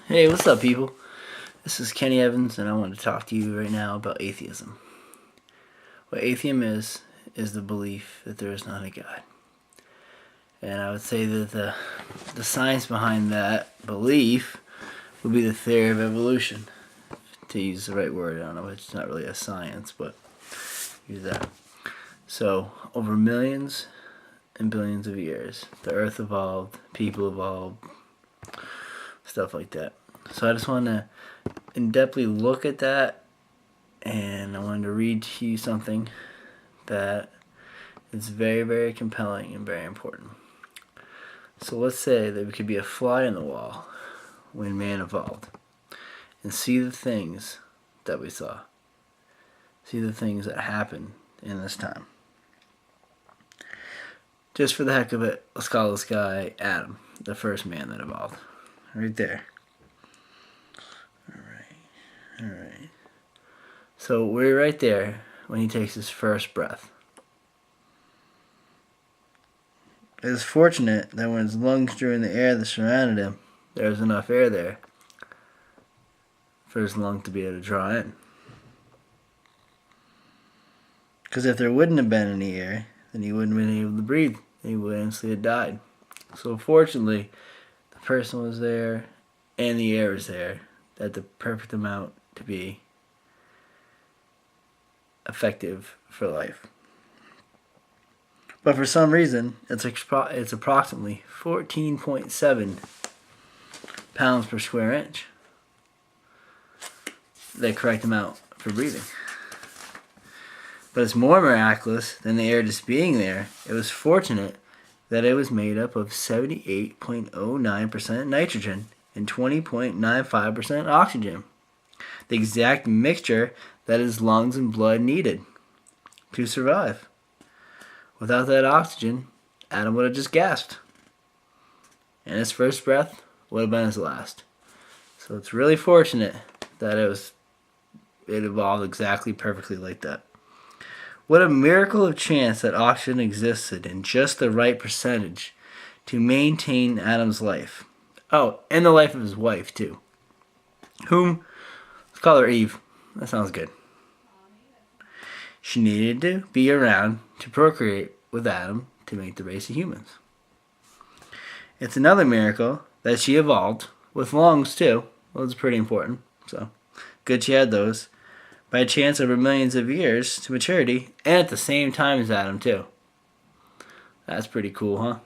Hey, what's up, people? This is Kenny Evans, and I want to talk to you right now about atheism. What atheism is the belief that there is not a God. And I would say that the science behind that belief would be the theory of evolution. To use the right word, I don't know, it's not really a science, but use that. So, over millions and billions of years, the earth evolved, people evolved, stuff like that. So I just want to in-depthly look at that, and I wanted to read to you something that is very, very compelling and very important. So let's say that we could be a fly in the wall when man evolved and see the things that we saw. See the things that happened in this time. Just for the heck of it, let's call this guy Adam, the first man that evolved. Right there. Alright. So we're right there when he takes his first breath. It's fortunate that when his lungs drew in the air that surrounded him, there was enough air there for his lung to be able to draw in. Because if there wouldn't have been any air, then he wouldn't have been able to breathe. He would instantly have died. So fortunately, the person was there and the air was there at the perfect amount to be effective for life. But for some reason, it's approximately 14.7 pounds per square inch. The correct amount for breathing. But it's more miraculous than the air just being there. It was fortunate that it was made up of 78.09% nitrogen and 20.95% oxygen. The exact mixture that his lungs and blood needed to survive. Without that oxygen, Adam would have just gasped. And his first breath would have been his last. So it's really fortunate that it evolved exactly perfectly like that. What a miracle of chance that oxygen existed in just the right percentage to maintain Adam's life. Oh, and the life of his wife, too. Whom, let's call her Eve. That sounds good. She needed to be around to procreate with Adam to make the race of humans. It's another miracle that she evolved with lungs, too. Well, it's pretty important, so good she had those. By a chance over millions of years to maturity, and at the same time as Adam, too. That's pretty cool, huh?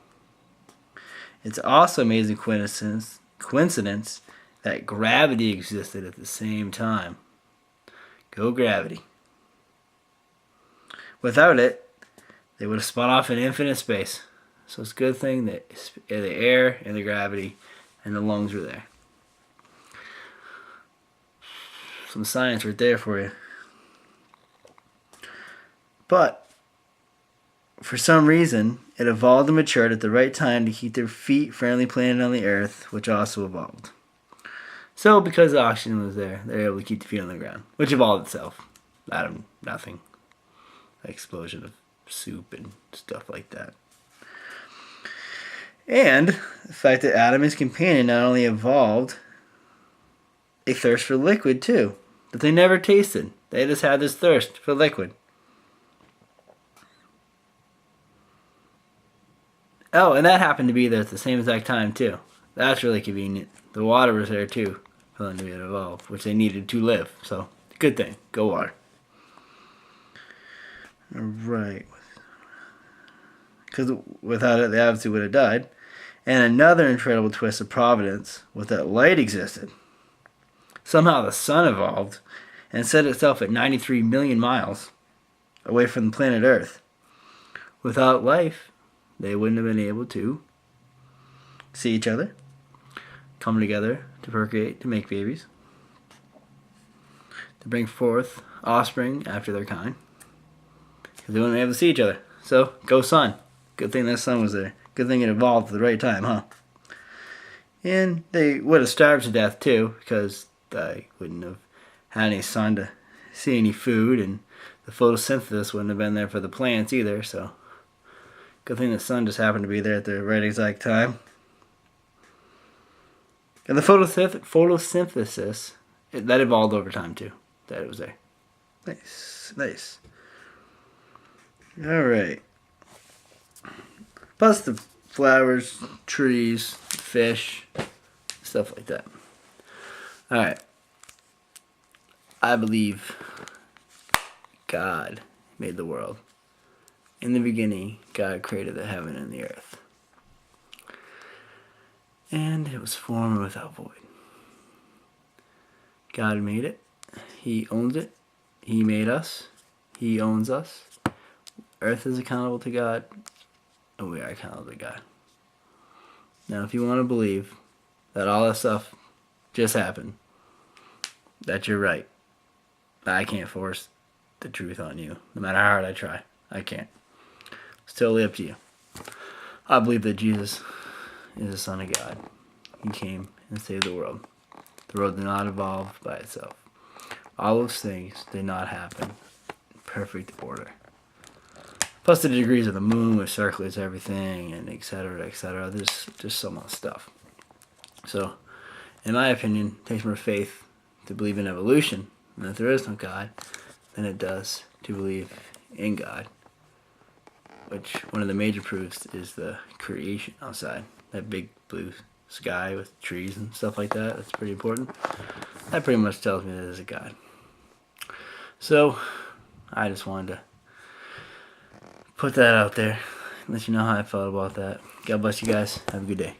It's also amazing coincidence that gravity existed at the same time. Go gravity. Without it, they would have spun off in infinite space. So it's a good thing that the air and the gravity and the lungs were there. Some science right there for you. But for some reason, it evolved and matured at the right time to keep their feet-friendly planet on the Earth, which also evolved. So because the oxygen was there, they were able to keep the feet on the ground, which evolved itself out of nothing. Explosion of soup and stuff like that. And the fact that Adam and his companion not only evolved a thirst for liquid too, that they never tasted. They just had this thirst for liquid. Oh, and that happened to be there at the same exact time too. That's really convenient. The water was there too for them to be able to evolve, which they needed to live. So, good thing. Go water. Alright. Because without it, they obviously would have died. And another incredible twist of providence was that light existed. Somehow the sun evolved and set itself at 93 million miles away from the planet Earth. Without life, they wouldn't have been able to see each other, come together to procreate, to make babies, to bring forth offspring after their kind, because they wouldn't be able to see each other. So, go sun. Good thing that sun was there. Good thing it evolved at the right time, huh? And they would have starved to death too, because they wouldn't have had any sun to see any food, and the photosynthesis wouldn't have been there for the plants either, so good thing the sun just happened to be there at the right exact time. And the photosynthesis, that evolved over time too. That it was there. Nice, nice. All right. Plus the flowers, trees, fish, stuff like that. All right. I believe God made the world. In the beginning, God created the heaven and the earth. And it was formed without void. God made it. He owns it. He made us. He owns us. Earth is accountable to God. And we are accountable to God. Now, if you want to believe that all that stuff just happened, that you're right. I can't force the truth on you. No matter how hard I try. I can't. It's totally up to you. I believe that Jesus is the Son of God. He came and saved the world. The world did not evolve by itself. All those things did not happen in perfect order. Plus the degrees of the moon, which circulates everything, and etc., etc. There's just so much stuff. So, in my opinion, it takes more faith to believe in evolution, and if there is no God, than it does to believe in God. Which, one of the major proofs is the creation outside. That big blue sky with trees and stuff like that. That's pretty important. That pretty much tells me that there's a God. So, I just wanted to put that out there. Let you know how I felt about that. God bless you guys. Have a good day.